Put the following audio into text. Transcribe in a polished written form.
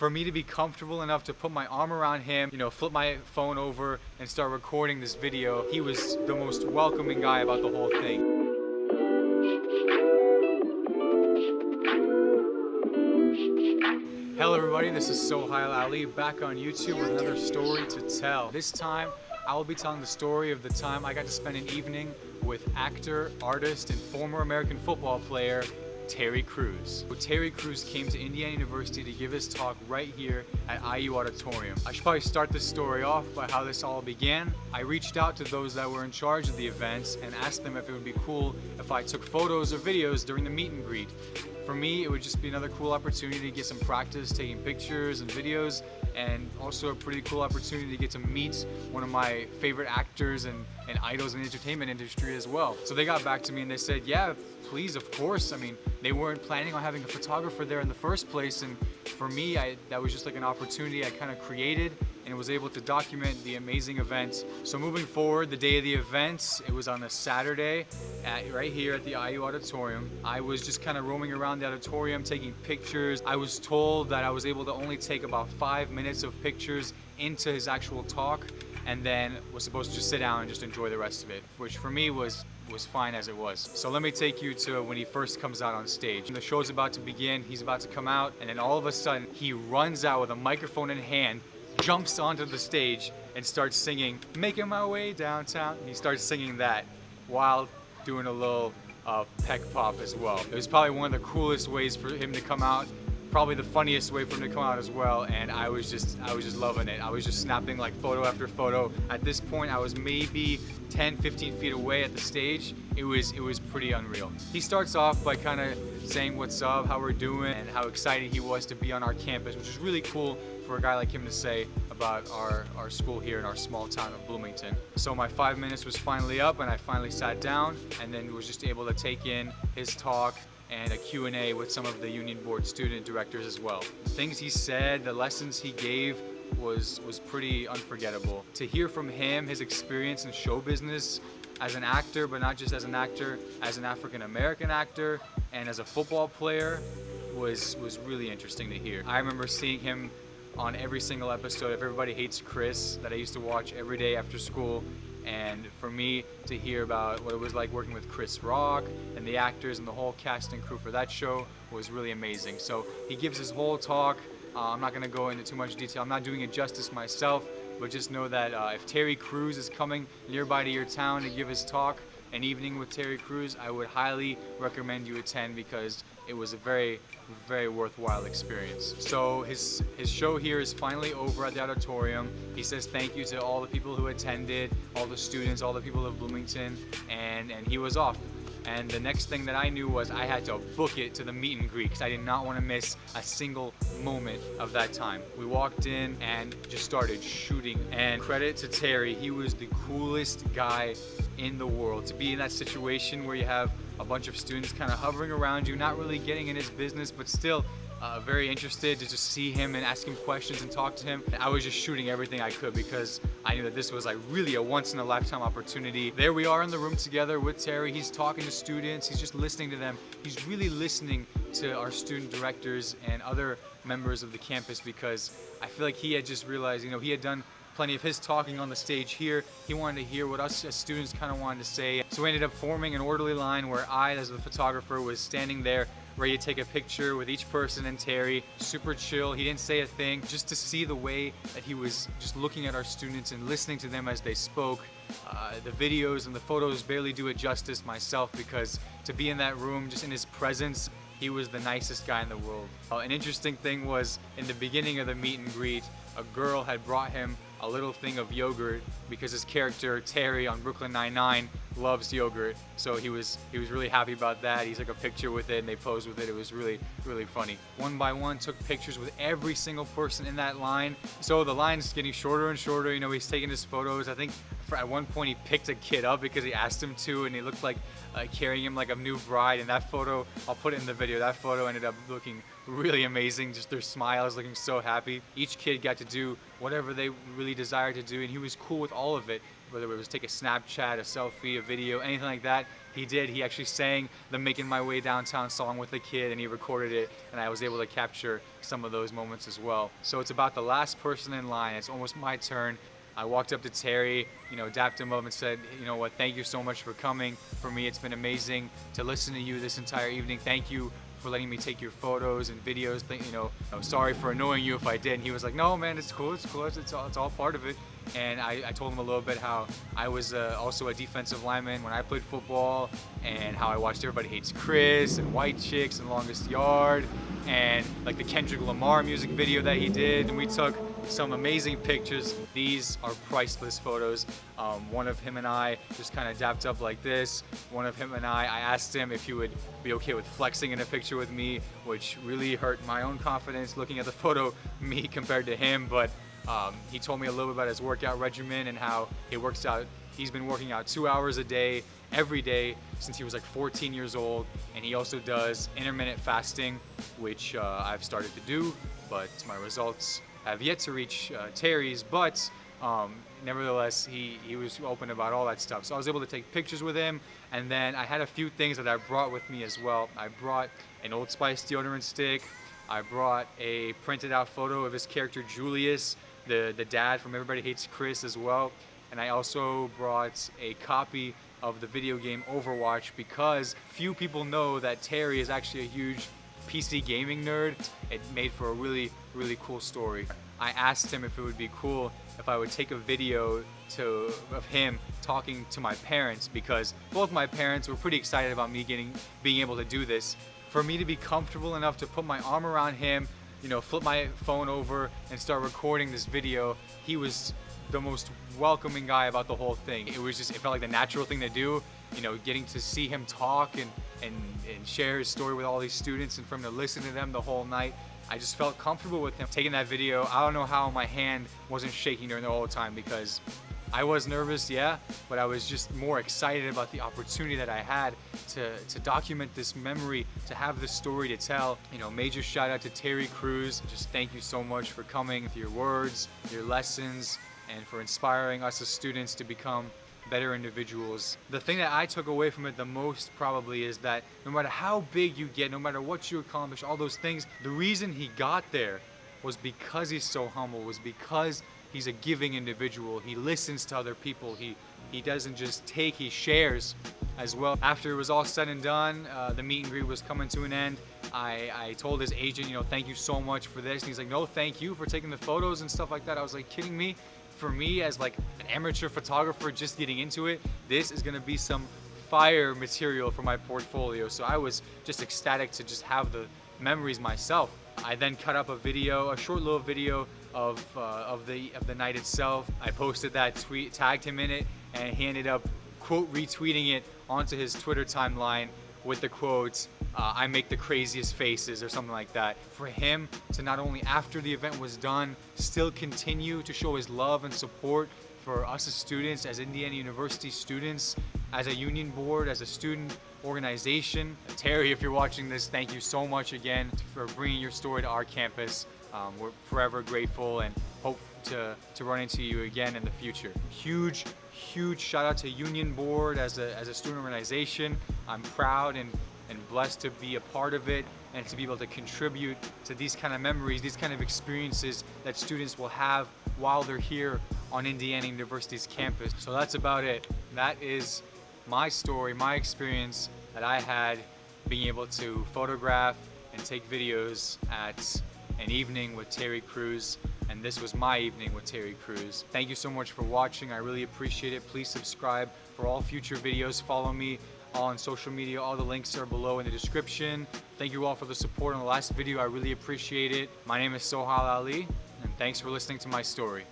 for me to be comfortable enough to put my arm around him, you know, flip my phone over and start recording this video. He was the most welcoming guy about the whole thing. Hello everybody, this is Sohile Ali back on YouTube with another story to tell. This time, I will be telling the story of the time I got to spend an evening with actor, artist, and former American football player, Terry Crews. So Terry Crews came to Indiana University to give his talk right here at IU Auditorium. I should probably start this story off by how this all began. I reached out to those that were in charge of the events and asked them if it would be cool if I took photos or videos during the meet and greet. For me, it would just be another cool opportunity to get some practice taking pictures and videos, and also a pretty cool opportunity to get to meet one of my favorite actors and idols in the entertainment industry as well. So they got back to me and they said, yeah, please, of course. I mean, they weren't planning on having a photographer there in the first place, and for me, that was just like an opportunity I kind of created and was able to document the amazing event. So moving forward, the day of the event, it was on a Saturday right here at the IU Auditorium. I was just kind of roaming around the auditorium taking pictures. I was told that I was able to only take about 5 minutes of pictures into his actual talk, and then was supposed to just sit down and just enjoy the rest of it, which for me was fine as it was. So let me take you to when he first comes out on stage. The show's about to begin, he's about to come out, and then all of a sudden he runs out with a microphone in hand, jumps onto the stage and starts singing "Making My Way Downtown." And he starts singing that while doing a little peck pop as well. It was probably one of the coolest ways for him to come out, probably the funniest way for him to come out as well, and I was just loving it. I was just snapping like photo after photo. At this point I was maybe 10-15 feet away at the stage. It was pretty unreal. He starts off by kind of saying what's up, how we're doing, and how excited he was to be on our campus, which is really cool for a guy like him to say about our school here in our small town of Bloomington. So my 5 minutes was finally up and I finally sat down and then was just able to take in his talk and a Q&A with some of the Union Board student directors as well. The things he said, the lessons he gave was pretty unforgettable. To hear from him, his experience in show business as an actor, but not just as an actor, as an African American actor and as a football player was really interesting to hear. I remember seeing him on every single episode of Everybody Hates Chris that I used to watch every day after school, and for me to hear about what it was like working with Chris Rock and the actors and the whole cast and crew for that show was really amazing. So he gives his whole talk. I'm not going to go into too much detail. I'm not doing it justice myself, but just know that if Terry Crews is coming nearby to your town to give his talk, an evening with Terry Crews, I would highly recommend you attend because it was a very worthwhile experience. So his show here is finally over at the auditorium. He says thank you to all the people who attended, all the students, all the people of Bloomington, and he was off. And the next thing that I knew was I had to book it to the meet and greet because I did not want to miss a single moment of that time. We walked in and just started shooting, and credit to Terry, he was the coolest guy in the world. To be in that situation where you have a bunch of students kind of hovering around you, not really getting in his business, but still very interested to just see him and ask him questions and talk to him. I was just shooting everything I could because I knew that this was like really a once-in-a-lifetime opportunity. There we are in the room together with Terry. He's talking to students. He's just listening to them. He's really listening to our student directors and other members of the campus because I feel like he had just realized, you know, he had done plenty of his talking on the stage here. He wanted to hear what us as students kind of wanted to say. So we ended up forming an orderly line where I, as the photographer, was standing there ready to take a picture with each person, and Terry, super chill. He didn't say a thing. Just to see the way that he was just looking at our students and listening to them as they spoke. The videos and the photos barely do it justice myself because to be in that room, just in his presence, he was the nicest guy in the world. An interesting thing was in the beginning of the meet and greet, a girl had brought him a little thing of yogurt because his character Terry on Brooklyn Nine-Nine loves yogurt, so he was really happy about that. He took a picture with it and they posed with it. It was really funny. One by one took pictures with every single person in that line. So the line's getting shorter and shorter. You know, he's taking his photos. I think at one point he picked a kid up because he asked him to, and he looked like carrying him like a new bride. And that photo, I'll put it in the video, that photo ended up looking really amazing. Just their smiles, looking so happy. Each kid got to do whatever they really desired to do, and he was cool with all of it. whether it was take a Snapchat, a selfie, a video, anything like that, he did. He actually sang the Making My Way Downtown song with a kid, and he recorded it, and I was able to capture some of those moments as well. So it's about the last person in line. It's almost my turn. I walked up to Terry, dapped him up and said, you know what, thank you so much for coming. For me, it's been amazing to listen to you this entire evening. Thank you for letting me take your photos and videos. I'm sorry for annoying you if I did. And he was like, no, man, it's cool. It's all part of it. And I told him a little bit how I was also a defensive lineman when I played football, and how I watched Everybody Hates Chris and White Chicks and Longest Yard, and like the Kendrick Lamar music video that he did. And we took some amazing pictures. These are priceless photos. One of him and I just kind of dapped up like this. One of him and I asked him if he would be okay with flexing in a picture with me, which really hurt my own confidence looking at the photo me compared to him. But he told me a little bit about his workout regimen and how he works out. He's been working out 2 hours a day, every day, since he was like 14 years old. And he also does intermittent fasting, which I've started to do, but my results have yet to reach Terry's. But nevertheless, he was open about all that stuff. So I was able to take pictures with him. And then I had a few things that I brought with me as well. I brought an Old Spice deodorant stick. I brought a printed out photo of his character Julius, the dad from Everybody Hates Chris as well. And I also brought a copy of the video game Overwatch, because few people know that Terry is actually a huge PC gaming nerd. It made for a really, really cool story. I asked him if it would be cool if I would take a video of him talking to my parents, because both my parents were pretty excited about me being able to do this. For me to be comfortable enough to put my arm around him, flip my phone over and start recording this video, he was the most welcoming guy about the whole thing. It felt like the natural thing to do, getting to see him talk and share his story with all these students, and for him to listen to them the whole night. I just felt comfortable with him taking that video. I don't know how my hand wasn't shaking during the whole time, because I was nervous, yeah, but I was just more excited about the opportunity that I had to document this memory, to have this story to tell. Major shout out to Terry Crews. Just thank you so much for coming with your words, your lessons, and for inspiring us as students to become better individuals. The thing that I took away from it the most probably is that no matter how big you get, no matter what you accomplish, all those things, the reason he got there was because he's so humble, was because he's a giving individual. He listens to other people. He doesn't just take, he shares as well. After it was all said and done, the meet and greet was coming to an end. I told his agent, thank you so much for this. And he's like, no, thank you for taking the photos and stuff like that. I was like, kidding me? For me, as like an amateur photographer just getting into it, this is gonna be some fire material for my portfolio. So I was just ecstatic to just have the memories myself. I then cut up a short little video of the night itself. I posted that tweet, tagged him in it, and he ended up quote retweeting it onto his Twitter timeline with the quotes, I make the craziest faces, or something like that. For him to not only after the event was done, still continue to show his love and support for us as students, as Indiana University students, as a union board, as a student organization. Terry, if you're watching this, thank you so much again for bringing your story to our campus. We're forever grateful and hope to run into you again in the future. Huge shout out to Union Board as a student organization. I'm proud and blessed to be a part of it, and to be able to contribute to these kind of memories, these kind of experiences that students will have while they're here on Indiana University's campus. So that's about it. That is my story, my experience that I had being able to photograph and take videos at an evening with Terry Crews. And this was my evening with Terry Crews. Thank you so much for watching. I really appreciate it. Please subscribe for all future videos. Follow me all on social media. All the links are below in the description. Thank you all for the support on the last video. I really appreciate it. My name is Sohile Ali, and thanks for listening to my story.